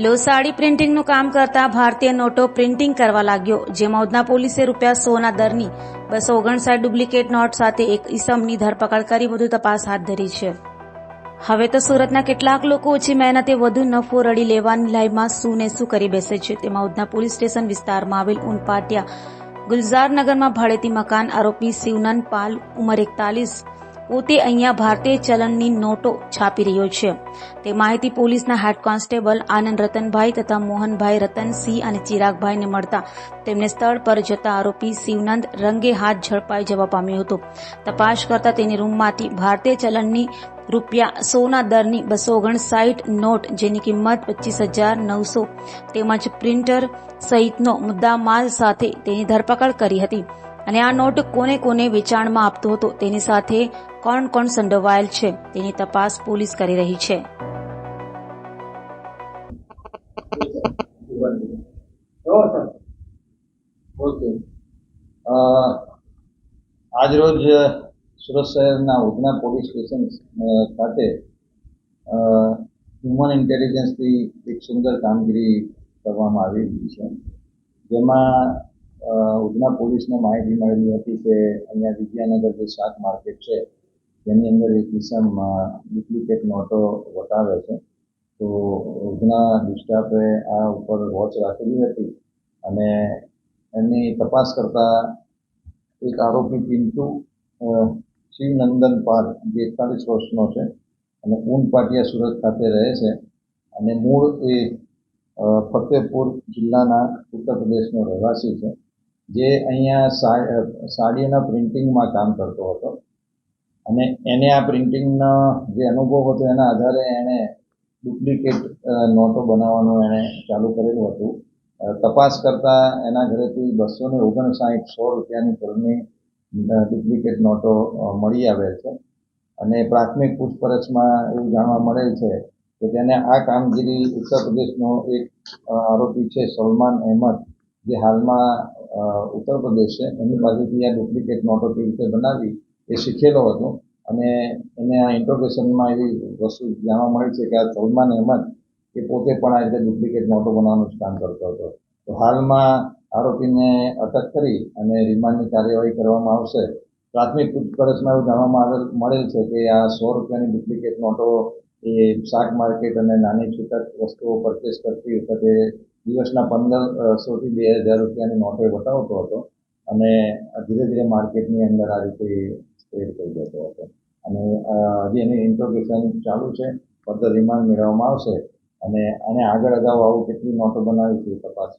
લોસાડી પ્રિન્ટિંગનું કામ કરતા ભારતીય નોટો પ્રિન્ટિંગ કરવા લાગ્યો, જેમાં ઉધના પોલીસે ₹100 દરની 259 ડુપ્લિકેટ નોટ સાથે એક ઈસમની ધરપકડ કરી વધુ તપાસ હાથ ધરી છે. હવે તો સુરતના કેટલાક લોકો ઓછી મહેનતે વધુ નફો રળી લેવાની લાઈમાં શું ને શું કરી બેસે છે. તેમાં ઉધના પોલીસ સ્ટેશન વિસ્તારમાં આવેલ ઉનપાટિયા ગુલઝારનગરમાં ભાડેથી મકાન આરોપી શિવનંદ પાલ ઉંમર 41 પોતે અહીંયા ભારતીય ચલણની નોટો છાપી રહ્યો છે. તે માહિતી પોલીસના હેડ કોન્સ્ટેબલ આનંદ રતનભાઈ તથા મોહનભાઈ રતનસિંહ અને ચિરાગભાઈને મળતા તેમને સ્થળ પર જતા આરોપી શિવનંદ રંગે હાથ ઝડપાઈ જવા પામ્યો હતો. તપાસ કરતા તેની રૂમમાંથી ભારતીય ચલણની ₹100 દરની 259 નોટ, જેની કિંમત 25,900 તેમજ પ્રિન્ટર સહિતનો મુદ્દામાલ સાથે તેની ધરપકડ કરી હતી. અને આ નોટ કોને કોને વેચાણમાં આપતો હતો, તેની સાથે કોણ કોણ સંડોવાયેલ છે, તેની તપાસ પોલીસ કરી રહી છે. આજરોજ સુરત શહેરના ઉધના પોલીસ સ્ટેશન ખાતે હ્યુમન ઇન્ટેલિજન્સથી એક સુંદર કામગીરી કરવામાં આવી રહી છે, જેમાં ઉધના પોલીસને માહિતી મળેલી હતી કે અહીંયા વિદ્યાનગર જે શાક માર્કેટ છે તેની અંદર એક કિસમ ડુપ્લિકેટ નોટો વટાવે છે. તો ઉધના સ્ટાફે આ ઉપર વોચ રાખેલી હતી અને એની તપાસ કરતા એક આરોપી પિન્ટુ શિવનંદન પાલ, જે 41 વર્ષનો છે અને ઉનપાટિયા સુરત ખાતે રહે છે અને મૂળ એ ફતેહપુર જિલ્લાના ઉત્તર પ્રદેશનો રહેવાસી છે, જે અહીંયા સાડીઓના પ્રિન્ટિંગમાં કામ કરતો હતો. અને એને આ પ્રિન્ટિંગનો જે અનુભવ હતો એના આધારે એણે ડુપ્લિકેટ નોટો બનાવવાનું એણે ચાલુ કરેલું હતું. તપાસ કરતા એના ઘરેથી 259 ₹100 કરની ડુપ્લિકેટ નોટો મળી આવેલ છે. અને પ્રાથમિક પૂછપરછમાં એવું જાણવા મળેલ છે કે તેને આ કામગીરી ઉત્તર પ્રદેશનો એક આરોપી છે સલમાન અહેમદ, જે હાલમાં ઉત્તર પ્રદેશ છે, એની બાજુથી આ ડુપ્લિકેટ નોટો કેવી રીતે બનાવી એ શીખેલો હતો. અને એને આ ઇન્ટ્રોગેશનમાં એવી વસ્તુ જાણવા મળી છે કે આ સલમાન અહેમદ એ પોતે પણ આ રીતે ડુપ્લિકેટ નોટો બનાવવાનું જ કામ કરતો હતો. તો હાલમાં આરોપીને અટક કરી અને રિમાન્ડની કાર્યવાહી કરવામાં આવશે. પ્રાથમિક પૂછપરછમાં એવું જાણવામાં મળેલ છે કે આ ₹100ની ડુપ્લિકેટ નોટો એ શાક માર્કેટ અને નાની છૂટક વસ્તુઓ પરચેસ કરતી વખતે દિવસના 1,500 થી 2,000 નોટો બતાવતો હતો અને ધીરે ધીરે માર્કેટની અંદર આ રીતે સ્પ્રેડ થઈ જતો હતો. અને હજી એની ઇન્ટ્રોગેશન ચાલુ છે, ફર્ધર રિમાન્ડ મેળવવામાં આવશે અને આગળ અગાઉ આવું કેટલી નોટો બનાવી છે એ તપાસ